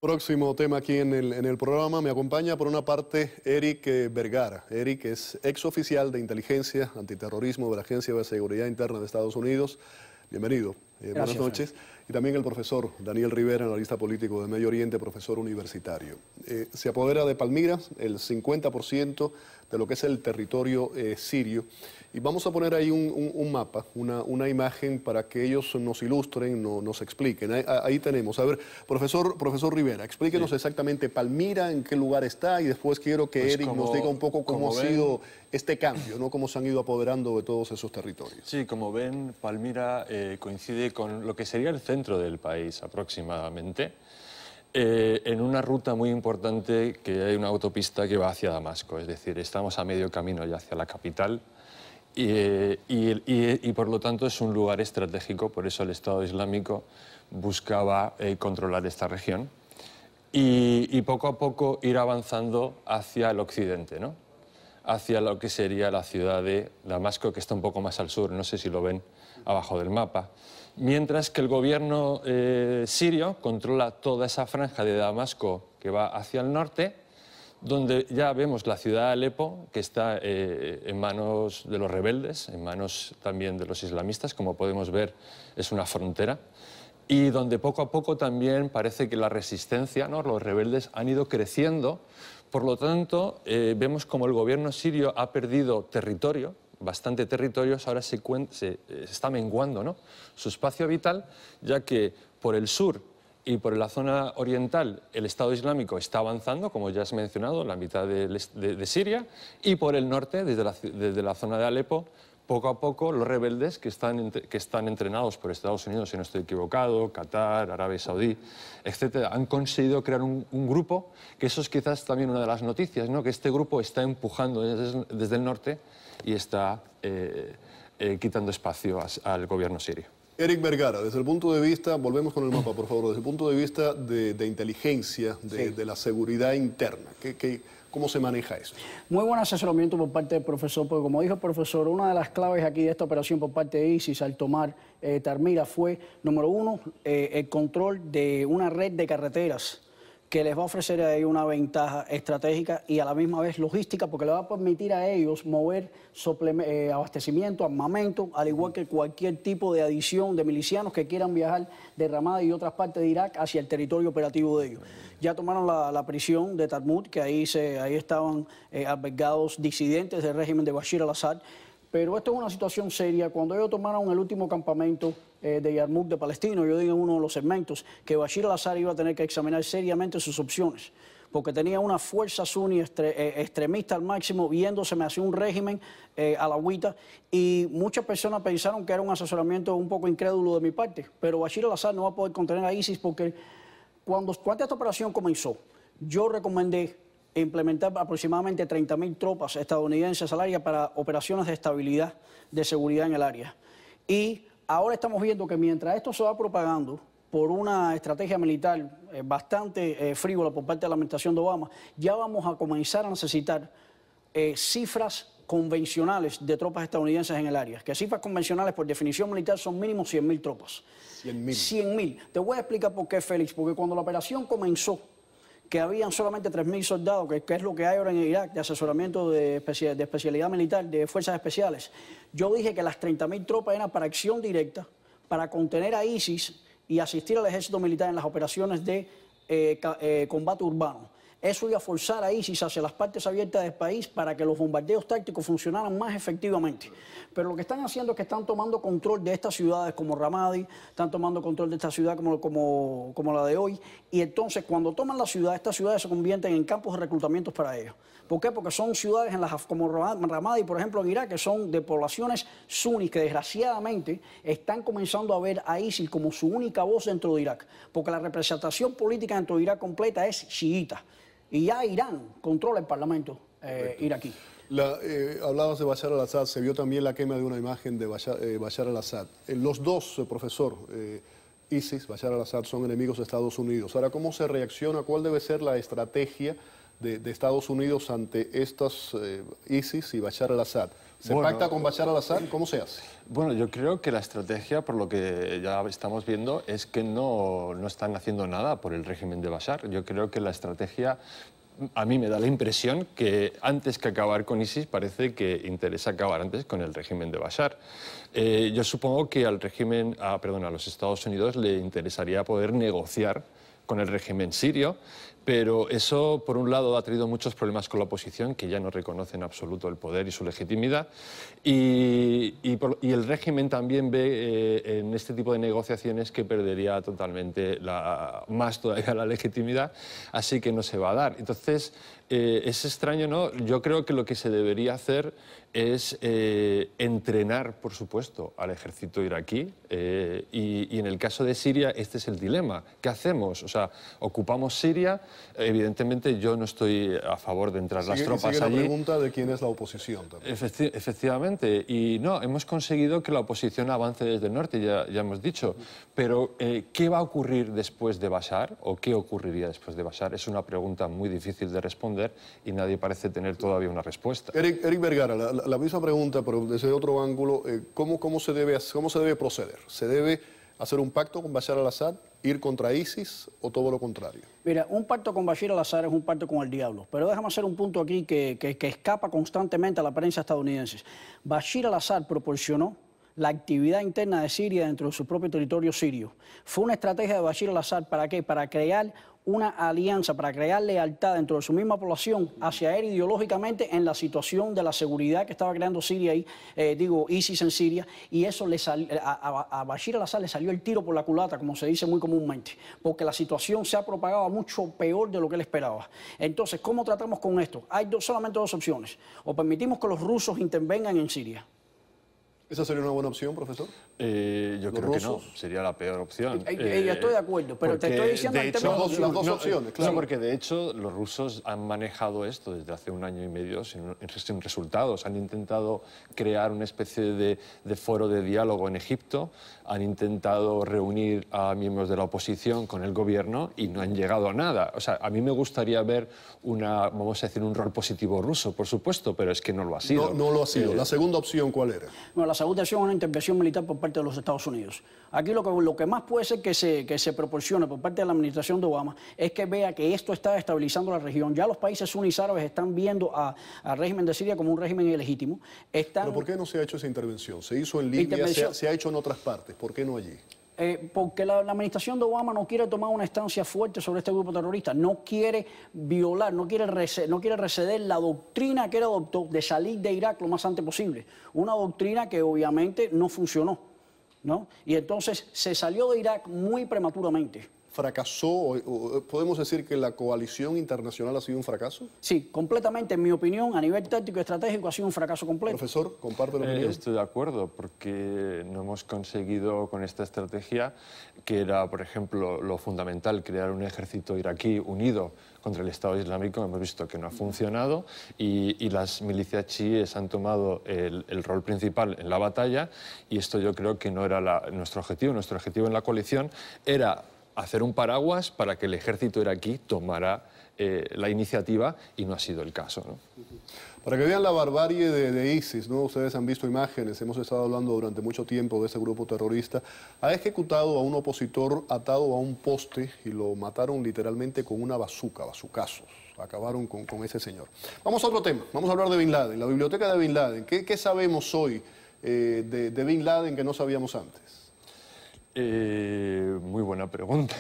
Próximo tema aquí en el programa. Me acompaña por una parte Eric Vergara. Eric es exoficial de inteligencia antiterrorismo de la Agencia de Seguridad Interna de Estados Unidos. Bienvenido. Buenas noches. Frank. Y también el profesor Daniel Rivera, analista político de Medio Oriente, profesor universitario. Se apodera de Palmira el 50% de lo que es el territorio sirio. Y vamos a poner ahí un mapa, una imagen para que ellos nos ilustren, nos expliquen. Ahí tenemos. A ver, profesor Rivera, explíquenos exactamente Palmira, en qué lugar está, y después quiero que Eric nos diga un poco cómo ha sido este cambio, ¿no? Cómo se han ido apoderando de todos esos territorios. Sí, como ven, Palmira coincide con lo que sería el centro del país aproximadamente, en una ruta muy importante que hay una autopista que va hacia Damasco, es decir, estamos a medio camino ya hacia la capital. Y por lo tanto es un lugar estratégico, por eso el Estado Islámico buscaba controlar esta región y poco a poco ir avanzando hacia el occidente, ¿no? Hacia lo que sería la ciudad de Damasco, que está un poco más al sur, no sé si lo ven abajo del mapa. Mientras que el gobierno sirio controla toda esa franja de Damasco que va hacia el norte, donde ya vemos la ciudad de Alepo, que está en manos de los rebeldes, en manos también de los islamistas, como podemos ver, es una frontera, y donde poco a poco también parece que la resistencia, ¿no? Los rebeldes han ido creciendo. Por lo tanto, vemos como el gobierno sirio ha perdido territorio, bastante territorio, ahora se está menguando, ¿no? Su espacio vital, ya que por el sur y por la zona oriental el Estado Islámico está avanzando, como ya has mencionado, la mitad de Siria, y por el norte, desde la zona de Alepo, poco a poco los rebeldes que están entrenados por Estados Unidos, si no estoy equivocado, Qatar, Arabia Saudí, etcétera, han conseguido crear un grupo, que eso es quizás también una de las noticias, ¿no? Que este grupo está empujando desde el norte y está quitando espacio al gobierno sirio. Eric Vergara, desde el punto de vista, volvemos con el mapa, por favor, desde el punto de vista de inteligencia, de la seguridad interna, ¿cómo se maneja eso? Muy buen asesoramiento por parte del profesor, porque como dijo el profesor, una de las claves aquí de esta operación por parte de ISIS al tomar Palmira fue, número uno, el control de una red de carreteras que les va a ofrecer a ellos una ventaja estratégica y a la misma vez logística, porque le va a permitir a ellos mover abastecimiento, armamento, al igual que cualquier tipo de adición de milicianos que quieran viajar de Ramadi y otras partes de Irak hacia el territorio operativo de ellos. Ya tomaron la prisión de Talmud, que ahí estaban albergados disidentes del régimen de Bashir al-Assad. Pero esto es una situación seria. Cuando ellos tomaron el último campamento de Yarmouk de palestinos, yo digo en uno de los segmentos que Bashir al-Assad iba a tener que examinar seriamente sus opciones, porque tenía una fuerza suní extremista al máximo, viéndoseme hacia un régimen alawita, y muchas personas pensaron que era un asesoramiento un poco incrédulo de mi parte, pero Bashir al-Assad no va a poder contener a ISIS porque cuando esta operación comenzó, yo recomendé implementar aproximadamente 30.000 tropas estadounidenses al área para operaciones de estabilidad, de seguridad en el área. Y ahora estamos viendo que mientras esto se va propagando por una estrategia militar bastante frívola por parte de la administración de Obama, ya vamos a comenzar a necesitar cifras convencionales de tropas estadounidenses en el área. Que cifras convencionales, por definición militar, son mínimo 100.000 tropas. 100.000. 100.000. Te voy a explicar por qué, Félix. Porque cuando la operación comenzó, que habían solamente 3.000 soldados, que es lo que hay ahora en Irak, de asesoramiento de especialidad militar, de fuerzas especiales. Yo dije que las 30.000 tropas eran para acción directa, para contener a ISIS y asistir al ejército militar en las operaciones de combate urbano. Eso iba a forzar a ISIS hacia las partes abiertas del país para que los bombardeos tácticos funcionaran más efectivamente. Pero lo que están haciendo es que están tomando control de estas ciudades como Ramadi, están tomando control de esta ciudad como la de hoy, y entonces cuando toman la ciudad, estas ciudades se convierten en campos de reclutamiento para ellos. ¿Por qué? Porque son ciudades como Ramadi, por ejemplo, en Irak, que son de poblaciones suníes que desgraciadamente están comenzando a ver a ISIS como su única voz dentro de Irak, porque la representación política dentro de Irak completa es chiita. Y ya Irán controla el parlamento iraquí. Hablabas de Bashar al-Assad, se vio también la quema de una imagen de Bashar al-Assad. Los dos, profesor, ISIS, Bashar al-Assad, son enemigos de Estados Unidos. Ahora, ¿cómo se reacciona? ¿Cuál debe ser la estrategia de Estados Unidos ante estas ISIS y Bashar al-Assad? ¿Se pacta con Bashar al-Assad? ¿Cómo se hace? Bueno, yo creo que la estrategia, por lo que ya estamos viendo, es que no están haciendo nada por el régimen de Bashar. Yo creo que la estrategia, a mí me da la impresión que antes que acabar con ISIS parece que interesa acabar antes con el régimen de Bashar. Yo supongo que al régimen, a los Estados Unidos le interesaría poder negociar con el régimen sirio, pero eso, por un lado, ha traído muchos problemas con la oposición, que ya no reconoce en absoluto el poder y su legitimidad, y el régimen también ve en este tipo de negociaciones que perdería totalmente más todavía la legitimidad, así que no se va a dar. Entonces, es extraño, ¿no? Yo creo que lo que se debería hacer es entrenar, por supuesto, al ejército iraquí, y en el caso de Siria este es el dilema. ¿Qué hacemos? O sea, ocupamos Siria. Evidentemente yo no estoy a favor de entrar las tropas sigue allí. la pregunta de quién es la oposición también. Efectivamente, y no, hemos conseguido que la oposición avance desde el norte, ya hemos dicho, pero ¿qué va a ocurrir después de Bashar o qué ocurriría después de Bashar? Es una pregunta muy difícil de responder y nadie parece tener todavía una respuesta. Eric Vergara, la misma pregunta, pero desde otro ángulo, ¿cómo se debe proceder? ¿Se debe hacer un pacto con Bashar al-Assad, ir contra ISIS o todo lo contrario? Mira, un pacto con Bashar al-Assad es un pacto con el diablo, pero déjame hacer un punto aquí que escapa constantemente a la prensa estadounidense. Bashar al-Assad proporcionó la actividad interna de Siria dentro de su propio territorio sirio. Fue una estrategia de Bashar al-Assad, ¿para qué? Para crear una alianza, para crear lealtad dentro de su misma población hacia él ideológicamente en la situación de la seguridad que estaba creando Siria ahí, ISIS en Siria, y eso a Bashar al-Assad le salió el tiro por la culata, como se dice muy comúnmente, porque la situación se ha propagado mucho peor de lo que él esperaba. Entonces, ¿cómo tratamos con esto? Hay solamente dos opciones: o permitimos que los rusos intervengan en Siria. ¿Esa sería una buena opción, profesor? Yo creo que no, sería la peor opción. Estoy de acuerdo, pero te estoy diciendo las dos opciones, claro. No, porque de hecho los rusos han manejado esto desde hace 1 año y medio sin resultados. Han intentado crear una especie de foro de diálogo en Egipto, han intentado reunir a miembros de la oposición con el gobierno y no han llegado a nada. O sea, a mí me gustaría ver vamos a decir, un rol positivo ruso, por supuesto, pero es que no lo ha sido. No lo ha sido. ¿La segunda opción cuál era? Bueno, la segunda opción es una intervención militar por parte de los Estados Unidos. Aquí lo que más puede ser que se proporcione por parte de la administración de Obama es que vea que esto está estabilizando la región. Ya los países suníes árabes están viendo al régimen de Siria como un régimen ilegítimo. ¿Pero por qué no se ha hecho esa intervención? Se hizo en Libia, se ha hecho en otras partes. ¿Por qué no allí? Porque la administración de Obama no quiere tomar una estancia fuerte sobre este grupo terrorista, no quiere violar, no quiere receder la doctrina que él adoptó de salir de Irak lo más antes posible. Una doctrina que obviamente no funcionó, ¿no? Y entonces se salió de Irak muy prematuramente. ¿Fracasó? ¿Podemos decir que la coalición internacional ha sido un fracaso? Sí, completamente, en mi opinión, a nivel táctico y estratégico ha sido un fracaso completo. Profesor, ¿comparte la opinión? Estoy de acuerdo, porque no hemos conseguido con esta estrategia, que era, por ejemplo, lo fundamental, crear un ejército iraquí unido contra el Estado Islámico. Hemos visto que no ha funcionado y las milicias chiíes han tomado el rol principal en la batalla, y esto yo creo que no era nuestro objetivo. Nuestro objetivo en la coalición era hacer un paraguas para que el ejército iraquí tomara la iniciativa, y no ha sido el caso, ¿no? Para que vean la barbarie de ISIS, ¿no? Ustedes han visto imágenes, hemos estado hablando durante mucho tiempo de ese grupo terrorista. Ha ejecutado a un opositor atado a un poste y lo mataron literalmente con una bazucazos. Acabaron con ese señor. Vamos a otro tema, vamos a hablar de Bin Laden, la biblioteca de Bin Laden. ¿Qué sabemos hoy de Bin Laden que no sabíamos antes? Muy buena pregunta.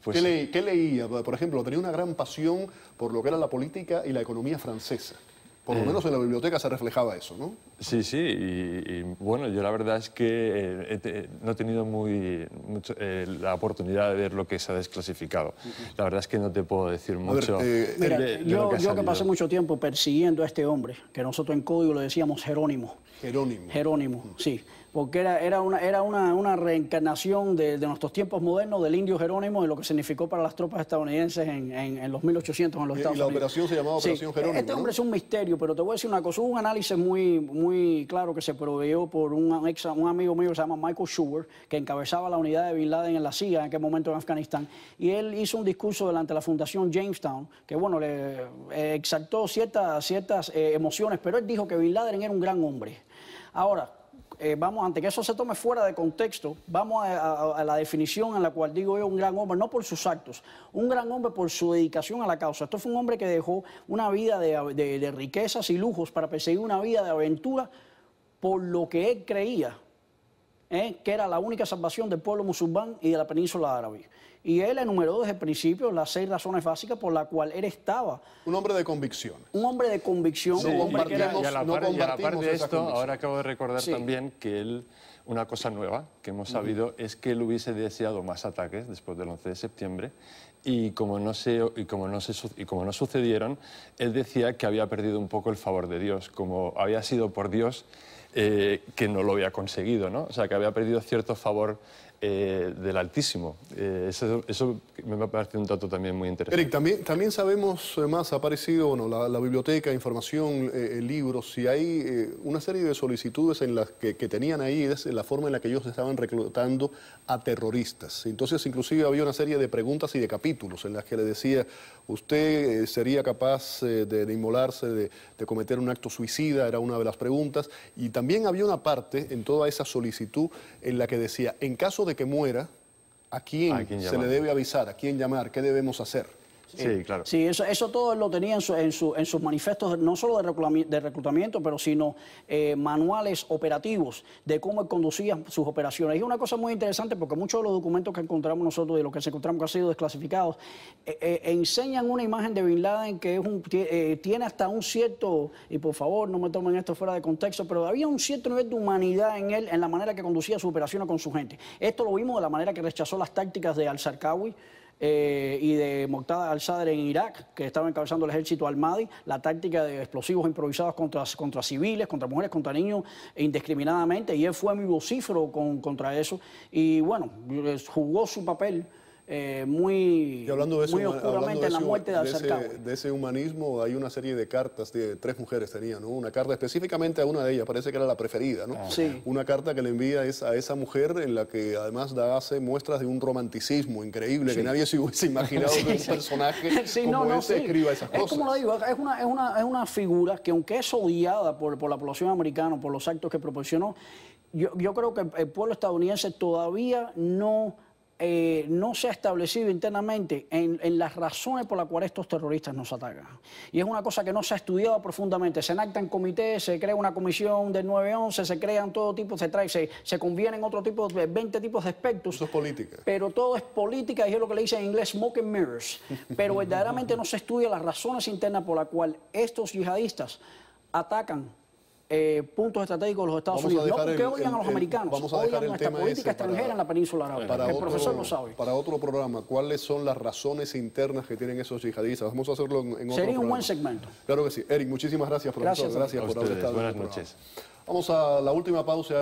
Pues, ¿Qué leía? Por ejemplo, tenía una gran pasión por lo que era la política y la economía francesa. Por lo menos en la biblioteca se reflejaba eso, ¿no? Sí, y bueno, yo la verdad es que no he tenido la oportunidad de ver lo que se ha desclasificado. La verdad es que no te puedo decir mucho. Mira, yo que pasé mucho tiempo persiguiendo a este hombre, que nosotros en código le decíamos Jerónimo. Jerónimo. Jerónimo, sí. porque era una reencarnación de nuestros tiempos modernos del indio Jerónimo y lo que significó para las tropas estadounidenses en los 1800 en los Estados Unidos. Y la operación se llamaba Operación Jerónimo, Este hombre es un misterio, pero te voy a decir una cosa. Hubo un análisis muy claro que se proveyó por un amigo mío que se llama Michael Schubert, que encabezaba la unidad de Bin Laden en la CIA en aquel momento en Afganistán, y él hizo un discurso delante de la Fundación Jamestown, que bueno, le exaltó ciertas emociones, pero él dijo que Bin Laden era un gran hombre. Ahora, vamos, antes que eso se tome fuera de contexto, vamos a la definición en la cual digo yo un gran hombre, no por sus actos, un gran hombre por su dedicación a la causa. Esto fue un hombre que dejó una vida de riquezas y lujos para perseguir una vida de aventura por lo que él creía, que era la única salvación del pueblo musulmán y de la península árabe. Y él enumeró desde el principio las 6 razones básicas por las cuales él estaba. Un hombre de convicciones. Un hombre de convicción. Sí, un hombre que era... Y a la par de esto, ahora acabo de recordar también que él, una cosa nueva que hemos sabido es que él hubiese deseado más ataques después del 11 de septiembre y como no sucedieron, él decía que había perdido un poco el favor de Dios, como había sido por Dios que no lo había conseguido, ¿no? O sea, que había perdido cierto favor del Altísimo. Eso me parece un dato también muy interesante. Eric, también sabemos más, ha aparecido bueno, la biblioteca, información, libros, y hay una serie de solicitudes en las que tenían ahí, es la forma en la que ellos estaban reclutando a terroristas. Entonces, inclusive había una serie de preguntas y de capítulos en las que le decía, ¿usted sería capaz de inmolarse, de cometer un acto suicida? Era una de las preguntas. Y también había una parte en toda esa solicitud en la que decía, en caso de que muera, ¿a quién se le debe avisar? ¿A quién llamar? ¿Qué debemos hacer? Sí, claro. Sí, eso todo él lo tenía en sus manifestos, no solo de reclutamiento, pero sino manuales operativos de cómo él conducía sus operaciones. Y es una cosa muy interesante porque muchos de los documentos que encontramos nosotros y los que encontramos que han sido desclasificados enseñan una imagen de Bin Laden que tiene hasta un cierto, y por favor no me tomen esto fuera de contexto, pero había un cierto nivel de humanidad en él, en la manera que conducía sus operaciones con su gente. Esto lo vimos de la manera que rechazó las tácticas de al-Zarqawi y de Muqtada al-Sadr en Irak, que estaba encabezando el ejército al-Mahdi, la táctica de explosivos improvisados contra civiles, contra mujeres, contra niños, indiscriminadamente, y él fue muy vocífero contra eso, y bueno, jugó su papel muy oscuramente en la muerte de al-Zarqawi. De ese humanismo hay una serie de cartas, 3 mujeres tenían, ¿no? Una carta específicamente a una de ellas, parece que era la preferida, ¿no? Sí. Una carta que le envía a esa mujer en la que además hace muestras de un romanticismo increíble, que nadie se hubiese imaginado que un personaje como ese escriba esas cosas. Es como lo digo, es una figura que aunque es odiada por la población americana, por los actos que proporcionó, yo creo que el pueblo estadounidense todavía no se ha establecido internamente en las razones por las cuales estos terroristas nos atacan. Y es una cosa que no se ha estudiado profundamente. Se enactan comités, se crea una comisión del 9-11, se crean todo tipo, se convienen otro tipo de 20 tipos de aspectos. Eso es política. Pero todo es política y es lo que le dicen en inglés smoke and mirrors. Pero verdaderamente no se estudia las razones internas por las cuales estos yihadistas atacan puntos estratégicos de los Estados Unidos. No porque odian a los americanos, odian nuestra política extranjera en la península árabe. El profesor lo sabe. Para otro programa, ¿cuáles son las razones internas que tienen esos yihadistas? Vamos a hacerlo en otro programa. Sería un buen segmento. Claro que sí. Eric, muchísimas gracias, profesor. Gracias por haber estado. Buenas noches. Vamos a la última pausa.